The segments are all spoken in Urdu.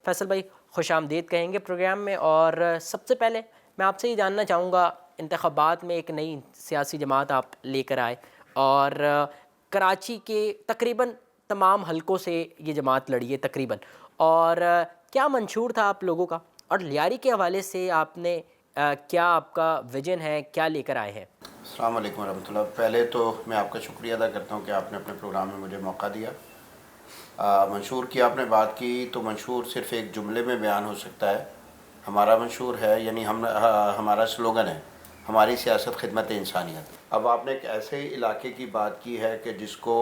فیصل بھائی خوش آمدید کہیں گے پروگرام میں، اور سب سے پہلے میں آپ سے یہ جاننا چاہوں گا، انتخابات میں ایک نئی سیاسی جماعت آپ لے کر آئے اور کراچی کے تقریباً تمام حلقوں سے یہ جماعت لڑی ہے تقریباً، اور کیا منشور تھا آپ لوگوں کا، اور لیاری کے حوالے سے آپ نے کیا آپ کا ویژن ہے، کیا لے کر آئے ہیں؟ السلام علیکم ورحمۃ اللہ. پہلے تو میں آپ کا شکریہ ادا کرتا ہوں کہ آپ نے اپنے پروگرام میں مجھے موقع دیا. منشور کی آپ نے بات کی تو منشور صرف ایک جملے میں بیان ہو سکتا ہے. ہمارا منشور ہے، یعنی ہمارا سلوگن ہے، ہماری سیاست خدمت انسانیت. اب آپ نے ایک ایسے علاقے کی بات کی ہے کہ جس کو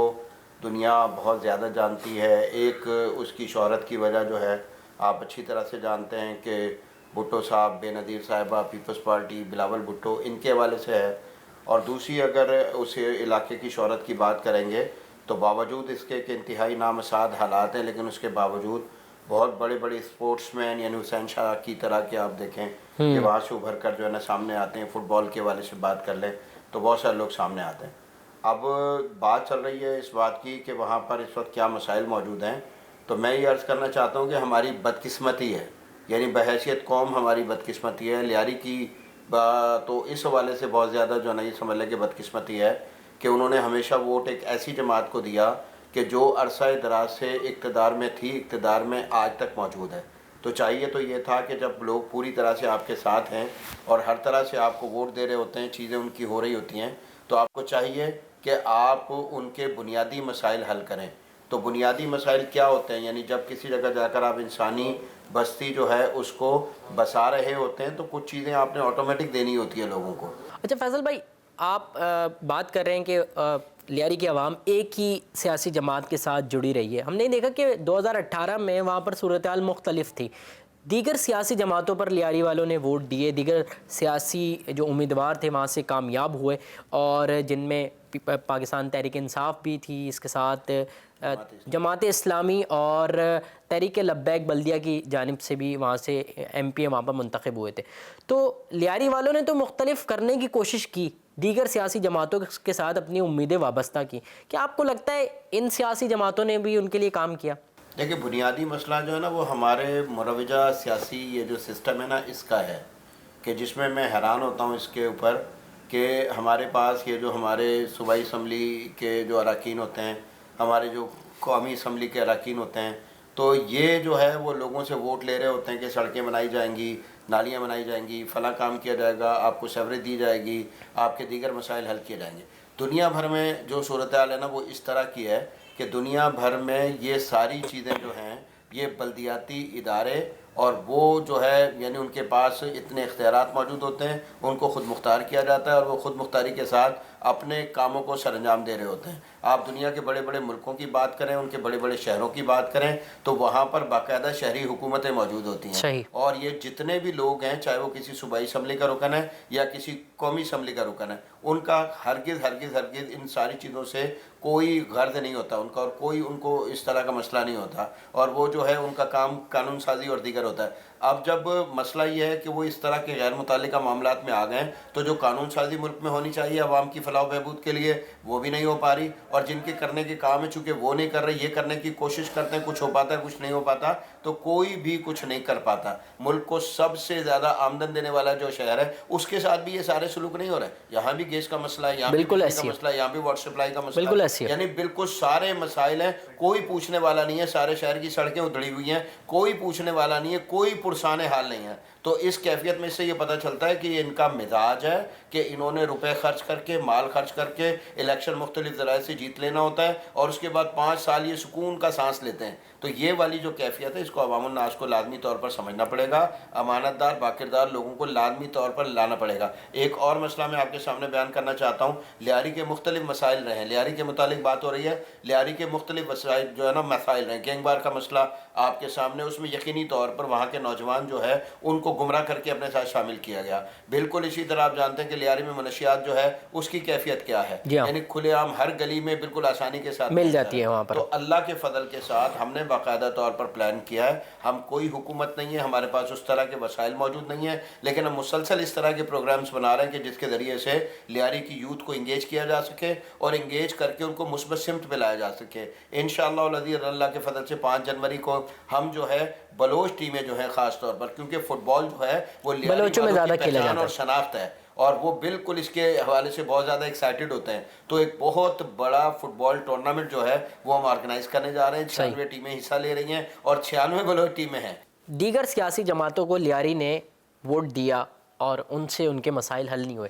دنیا بہت زیادہ جانتی ہے. ایک اس کی شہرت کی وجہ جو ہے آپ اچھی طرح سے جانتے ہیں کہ بھٹو صاحب، بے نظیر صاحبہ، پیپلز پارٹی، بلاول بھٹو، ان کے حوالے سے ہے. اور دوسری اگر اس علاقے کی شہرت کی بات کریں گے تو باوجود اس کے کہ انتہائی نامساعد حالات ہیں، لیکن اس کے باوجود بہت بڑے بڑے اسپورٹس مین، یعنی حسین شاہ کی طرح کے آپ دیکھیں کہ وہاں سے ابھر کر جو ہے نا سامنے آتے ہیں. فٹ بال کے حوالے سے بات کر لیں تو بہت سارے لوگ سامنے آتے ہیں. اب بات چل رہی ہے اس بات کی کہ وہاں پر اس وقت کیا مسائل موجود ہیں. تو میں یہ عرض کرنا چاہتا ہوں کہ ہماری بدقسمتی ہے، یعنی بحیثیت قوم ہماری بدقسمتی ہے. لیاری کی تو اس حوالے سے بہت زیادہ جو ہے نا یہ سمجھ لیں کہ بدقسمتی ہے کہ انہوں نے ہمیشہ ووٹ ایک ایسی جماعت کو دیا کہ جو عرصہ دراز سے اقتدار میں تھی، اقتدار میں آج تک موجود ہے. تو چاہیے تو یہ تھا کہ جب لوگ پوری طرح سے آپ کے ساتھ ہیں اور ہر طرح سے آپ کو ووٹ دے رہے ہوتے ہیں، چیزیں ان کی ہو رہی ہوتی ہیں، تو آپ کو چاہیے کہ آپ ان کے بنیادی مسائل حل کریں. تو بنیادی مسائل کیا ہوتے ہیں؟ یعنی جب کسی جگہ جا کر آپ انسانی بستی جو ہے اس کو بسا رہے ہوتے ہیں تو کچھ چیزیں آپ نے آٹومیٹک دینی ہوتی ہے لوگوں کو. اچھا فیصل بھائی، آپ بات کر رہے ہیں کہ لیاری کی عوام ایک ہی سیاسی جماعت کے ساتھ جڑی رہی ہے. ہم نے دیکھا کہ 2018 میں وہاں پر صورتحال مختلف تھی، دیگر سیاسی جماعتوں پر لیاری والوں نے ووٹ دیے، دیگر سیاسی جو امیدوار تھے وہاں سے کامیاب ہوئے، اور جن میں پاکستان تحریک انصاف بھی تھی، اس کے ساتھ جماعت اسلامی اور تحریک لبیک بلدیہ کی جانب سے بھی وہاں سے ایم پی وہاں پر منتخب ہوئے تھے. تو لیاری والوں نے تو مختلف کرنے کی کوشش کی، دیگر سیاسی جماعتوں کے ساتھ اپنی امیدیں وابستہ کی. کیا آپ کو لگتا ہے ان سیاسی جماعتوں نے بھی ان کے لیے کام کیا؟ دیکھیں، بنیادی مسئلہ جو ہے نا وہ ہمارے مروجہ سیاسی یہ جو سسٹم ہے نا اس کا ہے کہ جس میں حیران ہوتا ہوں اس کے اوپر کہ ہمارے پاس یہ جو ہمارے صوبائی اسمبلی کے جو اراکین ہوتے ہیں، ہمارے جو قومی اسمبلی کے اراکین ہوتے ہیں، تو یہ جو ہے وہ لوگوں سے ووٹ لے رہے ہوتے ہیں کہ سڑکیں بنائی جائیں گی، نالیاں بنائی جائیں گی، فلاں کام کیا جائے گا، آپ کو سیوریج دی جائے گی، آپ کے دیگر مسائل حل کیے جائیں گے. دنیا بھر میں جو صورتحال ہے نا وہ اس طرح کی ہے کہ دنیا بھر میں یہ ساری چیزیں جو ہیں یہ بلدیاتی ادارے اور وہ جو ہے یعنی ان کے پاس اتنے اختیارات موجود ہوتے ہیں، ان کو خود مختار کیا جاتا ہے اور وہ خود مختاری کے ساتھ اپنے کاموں کو سر انجام دے رہے ہوتے ہیں. آپ دنیا کے بڑے بڑے ملکوں کی بات کریں، ان کے بڑے بڑے شہروں کی بات کریں تو وہاں پر باقاعدہ شہری حکومتیں موجود ہوتی ہیں. صحیح. اور یہ جتنے بھی لوگ ہیں، چاہے وہ کسی صوبائی اسمبلی کا رکن ہے یا کسی قومی اسمبلی کا رکن ہے، ان کا ہرگز ہرگز ہرگز ان ساری چیزوں سے کوئی غرض نہیں ہوتا ان کا، اور کوئی ان کو اس طرح کا مسئلہ نہیں ہوتا، اور وہ جو ہے ان کا کام قانون سازی اور دیگر ہوتا ہے. اب جب مسئلہ یہ ہے کہ وہ اس طرح کے غیر متعلقہ معاملات میں آ گئے تو جو قانون سازی ملک میں ہونی چاہیے عوام کی فلاح و بہبود کے لیے وہ بھی نہیں ہو پا رہی، اور جن کے کرنے کے کام ہے چونکہ وہ نہیں کر رہے، یہ کرنے کی کوشش کرتے ہیں، کچھ ہو پاتا ہے کچھ نہیں ہو پاتا، تو کوئی بھی کچھ نہیں کر پاتا. ملک کو سب سے زیادہ آمدن دینے والا جو شہر ہے اس کے ساتھ بھی یہ سارے سلوک نہیں ہو رہے. یہاں بھی گیس کا مسئلہ ہے، یہاں بھی بجلی کا مسئلہ ہے، یہاں بھی واٹر سپلائی کا مسئلہ ہے، یعنی بالکل سارے مسائل ہیں. کوئی پوچھنے والا نہیں ہے، سارے شہر کی سڑکیں ادھڑی ہوئی ہیں، کوئی پوچھنے والا نہیں ہے، کوئی پرسان حال نہیں ہے. تو اس کیفیت میں سے یہ پتہ چلتا ہے کہ یہ ان کا مزاج ہے کہ انہوں نے روپے خرچ کر کے، مال خرچ کر کے الیکشن مختلف ذرائع سے جیت لینا ہوتا ہے، اور اس کے بعد 5 سال یہ سکون کا سانس لیتے ہیں. تو یہ والی جو کیفیت ہے اس کو عوام الناس کو لازمی طور پر سمجھنا پڑے گا، امانت دار باکردار لوگوں کو لازمی طور پر لانا پڑے گا. ایک اور مسئلہ میں آپ کے سامنے بیان کرنا چاہتا ہوں. لیاری کے مختلف مسائل رہے ہیں، لیاری کے متعلق بات ہو رہی ہے، لیاری کے مختلف مسائل جو ہے نا مسائل رہے ہیں. گینگ بار کا مسئلہ آپ کے سامنے، اس میں یقینی طور پر وہاں کے نوجوان جو ہے ان کو گمراہ کر کے اپنے ساتھ شامل کیا گیا. بالکل اسی طرح آپ جانتے ہیں کہ لیاری میں منشیات جو ہے اس کی کیفیت کیا ہے، یعنی کھلے عام ہر گلی میں بالکل آسانی کے ساتھ مل جاتی ہے وہاں پر. تو اللہ کے فضل کے ساتھ ہم نے باقاعدہ طور پر پلان کیا ہے. ہم کوئی حکومت نہیں ہے, ہمارے پاس اس طرح کے وسائل موجود نہیں ہیں, لیکن ہم مسلسل اس طرح کے پروگرامز بنا رہے ہیں کہ جس کے ذریعے سے لیاری کی یوتھ کو انگیج کیا جا سکے اور انگیج کر کے ان کو مثبت سمت پہ لایا جا سکے. انشاءاللہ العزیز اللہ کے فضل سے 5 جنوری کو ہم جو ہے بلوچ ٹیمیں جو ہیں خاص طور پر, کیونکہ فٹ بال جو ہے وہ لیاری بلوچوں میں والوں زیادہ کی کھیلا پہچان جاتا اور ہے. شناخت ہے, اور وہ بالکل اس کے حوالے سے بہت زیادہ ایکسائٹڈ ہوتے ہیں. تو ایک بہت بڑا فٹ بال ٹورنامنٹ جو ہے وہ ہم آرگنائز کرنے جا رہے ہیں. 96 ٹیمیں حصہ لے رہی ہیں اور 96 بلوچ ٹیمیں ہیں. دیگر سیاسی جماعتوں کو لیاری نے ووٹ دیا اور ان سے ان کے مسائل حل نہیں ہوئے.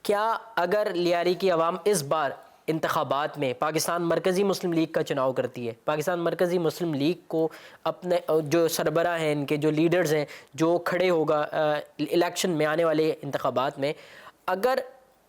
کیا اگر لیاری کی عوام اس بار انتخابات میں پاکستان مرکزی مسلم لیگ کا چناؤ کرتی ہے, پاکستان مرکزی مسلم لیگ کو اپنے جو سربراہ ہیں, ان کے جو لیڈرز ہیں, جو کھڑے ہوگا الیکشن میں آنے والے انتخابات میں, اگر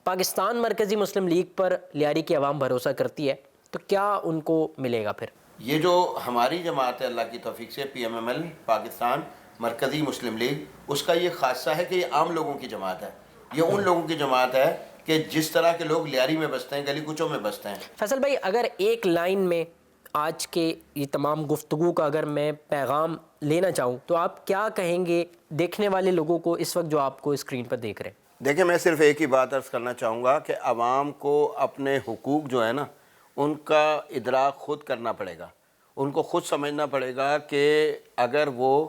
پاکستان مرکزی مسلم لیگ پر لیاری کی عوام بھروسہ کرتی ہے تو کیا ان کو ملے گا پھر؟ یہ جو ہماری جماعت ہے اللہ کی توفیق سے PMML پاکستان مرکزی مسلم لیگ, اس کا یہ خاصہ ہے کہ یہ عام لوگوں کی جماعت ہے. یہ ان لوگوں کی جماعت ہے کہ جس طرح کے لوگ لیاری میں بستے ہیں, گلی کوچوں میں بستے ہیں. فیصل بھائی, اگر ایک لائن میں آج کے یہ تمام گفتگو کا اگر میں پیغام لینا چاہوں تو آپ کیا کہیں گے دیکھنے والے لوگوں کو اس وقت جو آپ کو اسکرین پر دیکھ رہے ہیں؟ دیکھیں, میں صرف ایک ہی بات عرض کرنا چاہوں گا کہ عوام کو اپنے حقوق جو ہے نا ان کا ادراک خود کرنا پڑے گا. ان کو خود سمجھنا پڑے گا کہ اگر وہ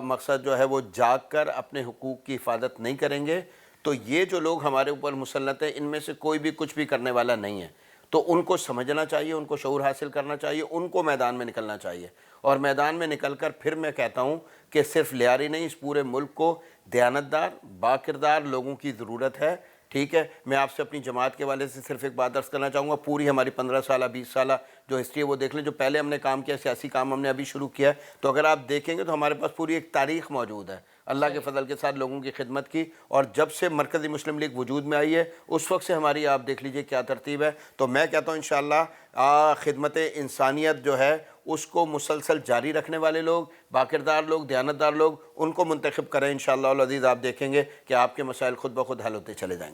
مقصد جو ہے وہ جاگ کر اپنے حقوق کی حفاظت نہیں کریں گے تو یہ جو لوگ ہمارے اوپر مسلط ہیں ان میں سے کوئی بھی کچھ بھی کرنے والا نہیں ہے. تو ان کو سمجھنا چاہیے, ان کو شعور حاصل کرنا چاہیے, ان کو میدان میں نکلنا چاہیے. اور میدان میں نکل کر پھر میں کہتا ہوں کہ صرف لیاری نہیں, اس پورے ملک کو دیانتدار باکردار لوگوں کی ضرورت ہے. ٹھیک ہے, میں آپ سے اپنی جماعت کے والے سے صرف ایک بات عرض کرنا چاہوں گا. پوری ہماری 15 سالہ 20 سالہ جو ہسٹری ہے وہ دیکھ لیں. جو پہلے ہم نے کام کیا, سیاسی کام ہم نے ابھی شروع کیا ہے, تو اگر آپ دیکھیں گے تو ہمارے پاس پوری ایک تاریخ موجود ہے اللہ کے فضل کے ساتھ لوگوں کی خدمت کی. اور جب سے مرکزی مسلم لیگ وجود میں آئی ہے اس وقت سے ہماری آپ دیکھ لیجئے کیا ترتیب ہے. تو میں کہتا ہوں انشاءاللہ خدمت انسانیت جو ہے اس کو مسلسل جاری رکھنے والے لوگ, باکردار لوگ, دیانتدار لوگ, ان کو منتخب کریں. انشاءاللہ العزیز آپ دیکھیں گے کہ آپ کے مسائل خود بخود حل ہوتے چلے جائیں گے.